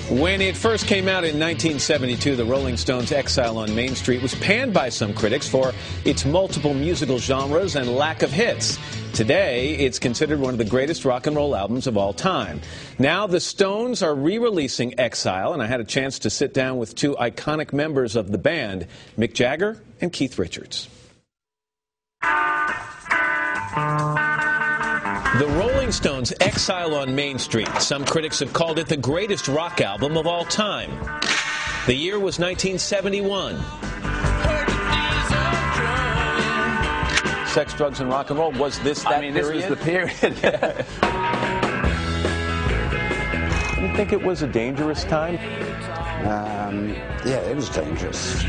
When it first came out in 1972, the Rolling Stones' Exile on Main Street was panned by some critics for its multiple musical genres and lack of hits. Today, it's considered one of the greatest rock and roll albums of all time. Now, the Stones are re-releasing Exile, and I had a chance to sit down with two iconic members of the band, Mick Jagger and Keith Richards. The Rolling Stones' Exile on Main Street. Some critics have called it the greatest rock album of all time. The year was 1971. Sex, drugs, and rock and roll. Was this that period? This was the period. Do you think it was a dangerous time? Yeah, it was dangerous.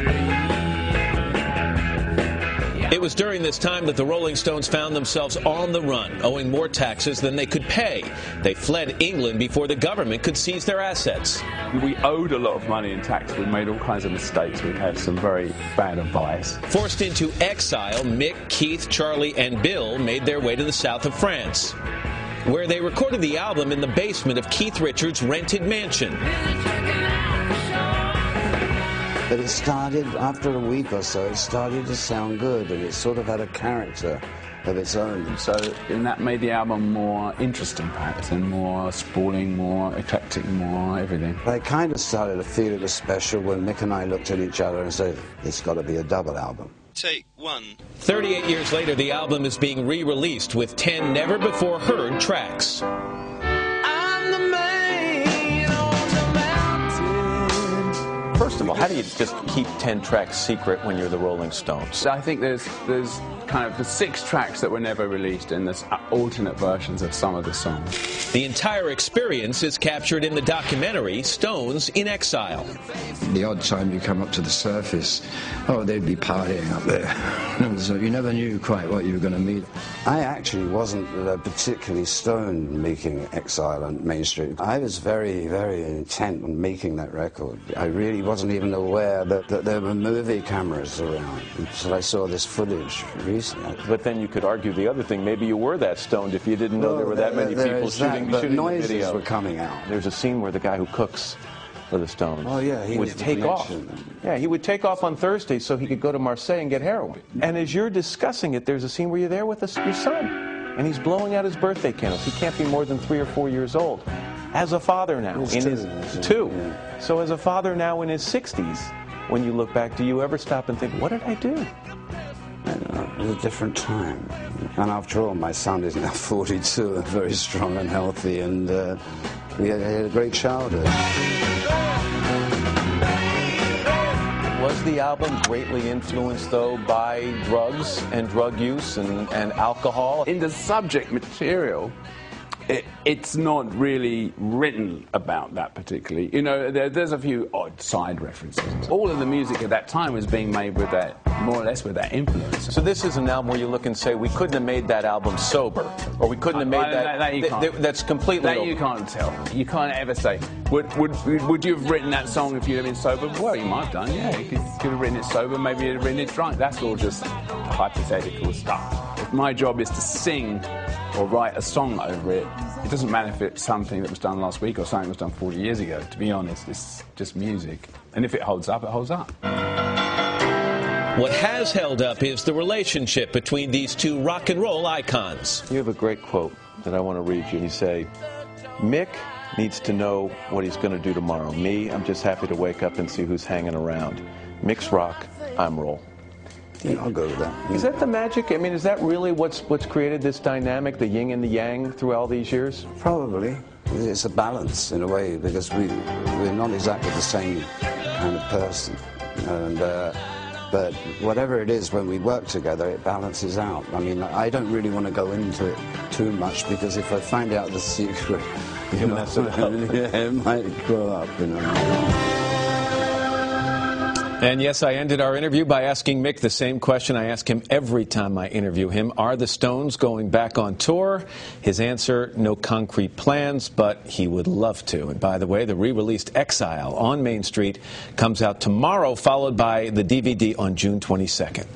It was during this time that the Rolling Stones found themselves on the run, owing more taxes than they could pay. They fled England before the government could seize their assets. We owed a lot of money in tax. We made all kinds of mistakes. We had some very bad advice. Forced into exile, Mick, Keith, Charlie, and Bill made their way to the south of France, where they recorded the album in the basement of Keith Richards' rented mansion. But it started, after a week or so, it started to sound good, and it sort of had a character of its own. And that made the album more interesting, perhaps, and more sprawling, more eclectic, more everything. I kind of started to feel it was special when Mick and I looked at each other and said, it's got to be a double album. Take one. 38 years later, the album is being re-released with 10 never-before-heard tracks. First of all, how do you just keep 10 tracks secret when you're the Rolling Stones? I think there's kind of the 6 tracks that were never released, and there's alternate versions of some of the songs. The entire experience is captured in the documentary Stones in Exile. The odd time you come up to the surface, oh, they'd be partying up there. So you never knew quite what you were going to meet. I actually wasn't particularly stoned making Exile on Main Street. I was very, very intent on making that record. I really wasn't even aware that there were movie cameras around until I saw this footage recently. But then you could argue the other thing. Maybe you were that stoned if you didn't know there were that many people shooting the video. Were coming out. There's a scene where the guy who cooks for the Stones would take off. Yeah, he would take off on Thursday so he could go to Marseille and get heroin. And as you're discussing it, there's a scene where you're there with your son, and he's blowing out his birthday candles. He can't be more than 3 or 4 years old. As a father now, in his two. Yeah. So as a father now in his 60s, when you look back, do you ever stop and think, what did I do? I don't know, it was a different time. And after all, my son is now 42 and very strong and healthy, and we had a great childhood. Was the album greatly influenced, though, by drugs and drug use and alcohol? In the subject material, it's not really written about that particularly. You know, there's a few odd side references. All of the music at that time was being made with that, more or less with that influence. So this is an album where you look and say, we couldn't have made that album sober, or we couldn't have made that's completely that you can't tell. You can't ever say, would you have written that song if you'd have been sober? Well, you might have done, yeah. You could have written it sober, maybe you'd have written it drunk. That's all just hypothetical stuff. If my job is to sing or write a song over it, it doesn't matter if it's something that was done last week or something that was done 40 years ago. To be honest, it's just music. And if it holds up, it holds up. What has held up is the relationship between these two rock and roll icons. You have a great quote that I want to read you. You say, Mick needs to know what he's going to do tomorrow. Me, I'm just happy to wake up and see who's hanging around. Mick's rock, I'm roll. Yeah, I'll go with that. Is that the magic? I mean, is that really what's created this dynamic, the yin and the yang, through all these years? Probably. It's a balance, in a way, because we're not exactly the same kind of person. And, but whatever it is, when we work together, it balances out. I mean, I don't really want to go into it too much, because if I find out the secret, you know, it might grow up, you know. And yes, I ended our interview by asking Mick the same question I ask him every time I interview him. Are the Stones going back on tour? His answer, no concrete plans, but he would love to. And by the way, the re-released Exile on Main Street comes out tomorrow, followed by the DVD on June 22nd.